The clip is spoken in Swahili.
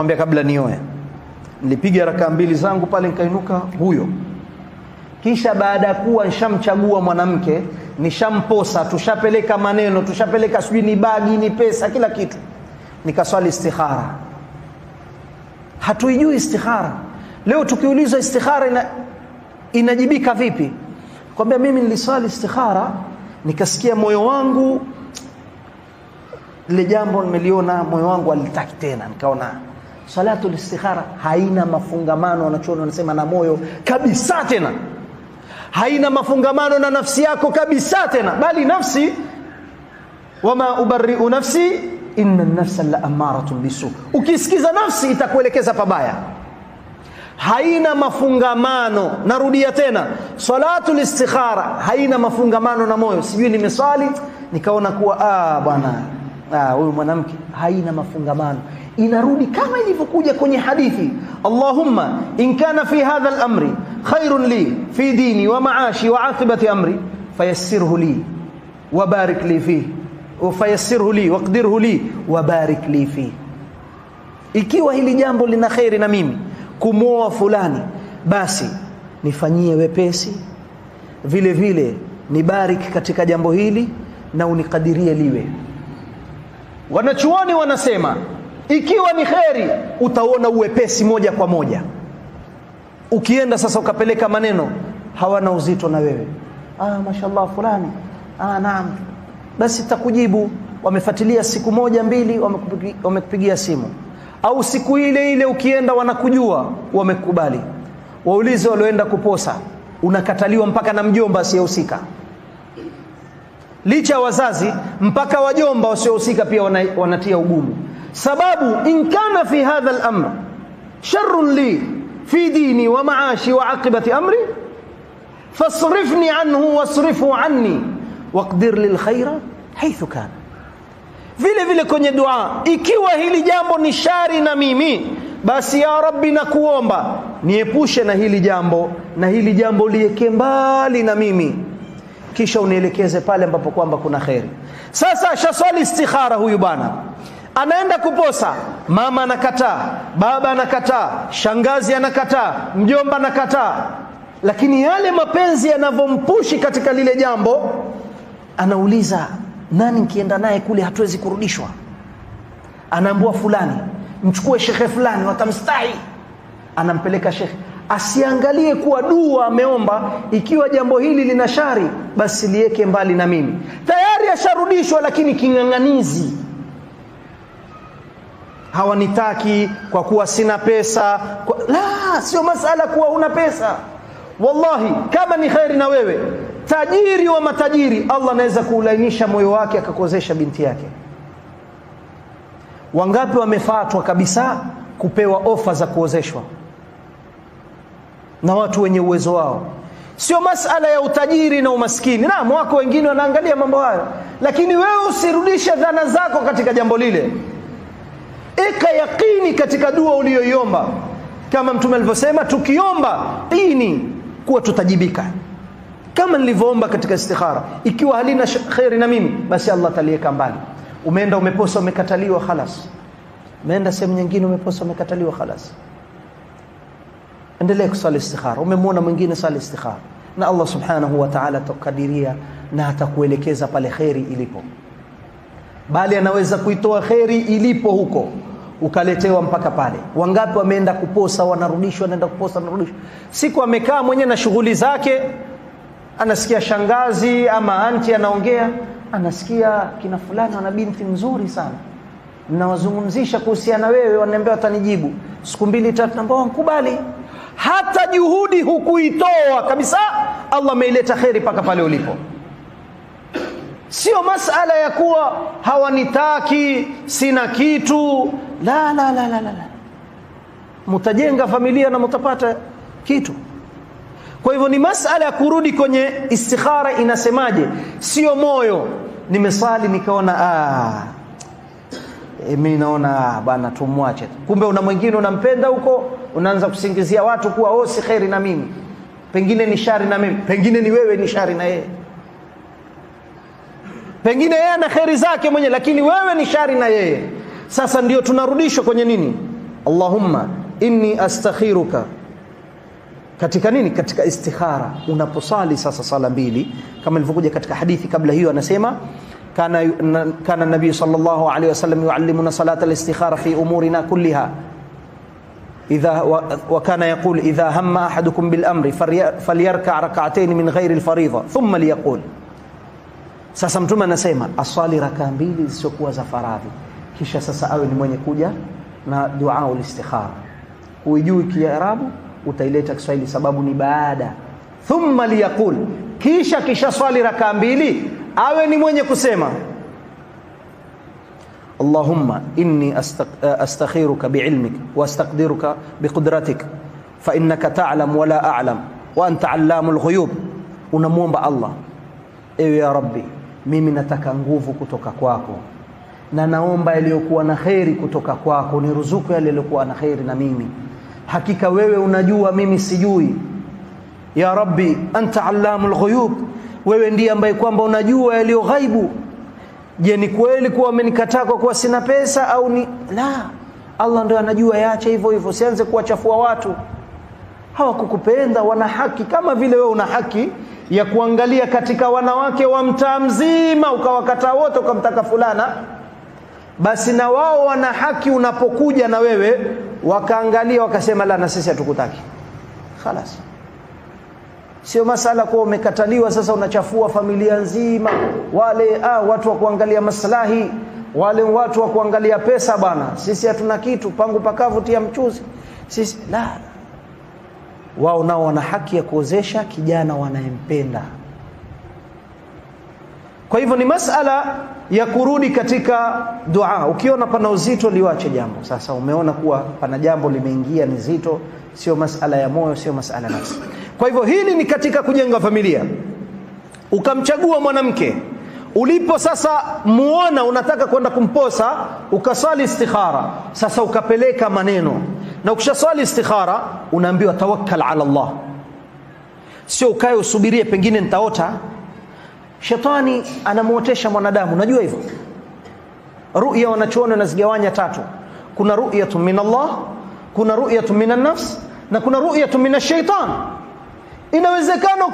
Mwambia kabla nioe, nilipiga raka mbili zangu pale nikainuka huyo. Kisha baada ya kuwa nishamchagua mwanamke, nishamposa, tushapeleka maneno, tushapeleka sijui ni bagi, ni pesa, kila kitu, nikaswali istikhara. Hatuijui istikhara. Leo tukiulizwa istikhara inajibika vipi? Kwambia mimi niliswali istikhara, nikasikia moyo wangu lile jambo nimeliona, moyo wangu alitaki tena, nikaona salatul istikhara haina mafungamano, wanachoona wanasema na moyo kabisa tena, haina mafungamano na nafsi yako kabisa tena, bali nafsi, wama ubarri'u nafsi inna an-nafsa la amaratun bisu. Ukisikiza nafsi itakuelekeza pabaya, haina mafungamano. Narudia tena, salatul istikhara haina mafungamano na moyo. Sijui nimeswali nikaona kuwa bwana huyu mwanamke, haina mafungamano. Inarudi kama ilivyokuja kwenye hadithi, Allahumma in kana fi hadha al-amri khairun li fi dini wa ma'ashi wa aqibati amri fayassirhu li wa barik li fihi wa fayassirhu li waqdirhu li wa barik li fihi. Ikiwa hili jambo lina khairi na mimi kumwoa fulani, basi nifanyie wepesi, vile vile nibariki katika jambo hili na unikadirie liwe. Wanachuoni wanasema ikiwa ni kheri utaona uwepesi moja kwa moja. Ukienda sasa ukapeleka maneno hawana uzito na wewe, mashallah fulani, naam, basi takujibu. Wamefuatilia siku moja mbili, wamekupigia simu, au siku ile ile ukienda wanakujua, wamekubali. Waulize walioenda kuposa, unakataliwa mpaka na mjomba asiyehusika. Licha wazazi, mpaka wajomba wasiohusika pia wanatia ugumu. Sababu in kana fi hadha al-amr sharrun li fi dini wa ma'ashi wa aqibati amri fasrifni anhu wasrifu anni waqdir lil khaira haythu kana. Vile vile kwenye dua, ikiwa hili jambo ni shari na mimi, basi ya Rabbi nakuomba niepushe na hili jambo, na hili jambo lieke mbali na mimi, kisha unielekeze pale ambapo kwamba kuna khairi. Sasa shaswali istikhara huyu bwana, anaenda kuposa, mama anakataa, baba anakataa, shangazi anakataa, mjomba anakataa, lakini yale mapenzi yanavompushi katika lile jambo, anauliza nani nikienda naye kule hatuwezi kurudishwa? Anaambua fulani, mchukue shekhe fulani watamstahi, anampeleka shekhe. Asiangalie kuwa dua ameomba, ikiwa jambo hili lina shari basi lieke mbali na mimi. Tayari asharudishwa, lakini king'ang'anizi, hawanitaki kwa kuwa sina pesa. La, sio masala kuwa una pesa. Wallahi kama ni khairi na wewe, tajiri wa matajiri, Allah anaweza kuulainisha moyo wake akakozesha binti yake. Wangapi wamefatwa kabisa kupewa ofa za kuozeshwa na watu wenye uwezo wao? Sio masala ya utajiri na umaskini. Naam, wako wengine wanaangalia mambo hayo, lakini wewe usirudishe dhana zako katika jambo lile. Eka yakini katika dua uliyoiomba, kama Mtume alivyosema, tukiomba ini kuwa tutajibika, kama nilivyoomba katika istikhara. Ikiwa halina khairi na mimi, basi Allah talieka mbali. Umeenda umeposa, umekataliwa, khalas. Umeenda sehemu nyingine, umeposa, umekataliwa, khalas. Endelea kusali istikhara. Umemwona mwingine, sali istikhara, na Allah subhanahu wa ta'ala atakadiria na atakuelekeza pale khairi ilipo. Bali anaweza kuitoa khairi ilipo huko ukaletewa mpaka pale. Wangapi wameenda kuposa, wanarudishwa, wanaenda kuposa, wanarudishwa. Siku amekaa mwenye na shughuli zake, anasikia shangazi ama anti anaongea, anasikia kina fulani wana binti nzuri sana, ninawazungumzisha kuhusiana wewe, wananiambia watanijibu siku mbili tatu, ambao wakubali. Hata juhudi hukuitoa kabisa, Allah ameileta khairi paka pale ulipo. Sio masala ya kuwa hawanitaki, sina kitu. La la la la la, mutajenga familia na mutapata kitu. Kwa hivyo ni masala ya kurudi kwenye istikhara. Inasemaje? Sio moyo, nimesali nikaona mimi naona bana tumwache. Kumbe una mwingine unampenda huko, unaanza kusingizia watu kuwa si khairi na mimi, pengine ni shari na mimi, pengine ni wewe ni shari na yeye. Pengine yeye ana khairi zake mwenyewe, lakini wewe ni shari na yeye. Sasa ndio tunarudishwa kwenye nini? Allahumma inni astakhiruka. Katika nini? Katika istikhara. Unaposali sasa sala mbili, kama ilivyokuja katika hadithi kabla hiyo, anasema kana nabii sallallahu alaihi wasallam yuallimuna salata al-istikhara fi umurina kulliha idha wa kana yaqul idha hamma ahadukum bil amri falyarka rak'atayn min ghairi al-fariidha thumma liyaqul. Sasa mtume anasema aswali raka mbili zisizokuwa za faradhi, kisha sasa awe ni mwenye kuja na dua ul-istikhara. Uijui Kiarabu utaileta Kiswahili sababu ni baada. Thumma liyaqul, kisha swali raka mbili awe ni mwenye kusema Allahumma inni astakhiruka bi'ilmik wa astaqdiruka biqudratik fa innaka ta'lam wa la a'lam wa anta 'allamul ghuyub. Unamuomba Allah, ewe ya Rabbi, mimi nataka nguvu kutoka kwako na naomba yaliyokuwa na khairi kutoka kwako, ni ruzuku yale yaliyokuwa na khairi na mimi. Hakika wewe unajua, mimi sijui. Ya Rabbi, anta 'allamul ghuyub, wewe ndiye ambaye kwamba unajua yaliyo ghaibu. Je, ni kweli kuwa umenikataa kwa kuwa sina pesa au ni la? Allah ndio anajua, yaache hivyo hivyo, usianze kuwachafua watu. Hawakukupenda, wana haki kama vile wewe una haki ya kuangalia katika wanawake wa mtaa mzima ukawakataa wote ukamtaka fulana, basi na wao wana haki unapokuja na wewe wakaangalia wakasema la, na sisi hatukutaki. Khalas. Sio masala kwa umekataliwa sasa unachafua familia nzima. Wale watu wa kuangalia maslahi, wale watu wa kuangalia pesa bana, sisi hatuna kitu, pangu pakavu tia mchuzi sisi, la. Wao nao wana haki ya kuozesha kijana wanayempenda. Kwa hivyo ni masala ya kurudi katika dua. Ukiona pana uzito liwache jambo. Sasa umeona kuwa pana jambo limeingia ni zito, sio masala ya moyo, sio masala nafsi. Kwa hivyo hili ni katika kujenga familia. Ukamchagua mwanamke, ulipo sasa muona unataka kwenda kumposa, ukasali istikhara. Sasa ukapeleka maneno, na ukishasali istikhara unaambiwa tawakkal ala Allah. Sio ukae usubirie pengine nitaota. Shetani anamuotesha mwanadamu, unajua hivyo. Ru'ya wanachoona nazigawanya tatu. Kuna ru'yatu min Allah, kuna ru'yatu min an-nafs, na kuna ru'yatu min ash-shaytan. Inawezekana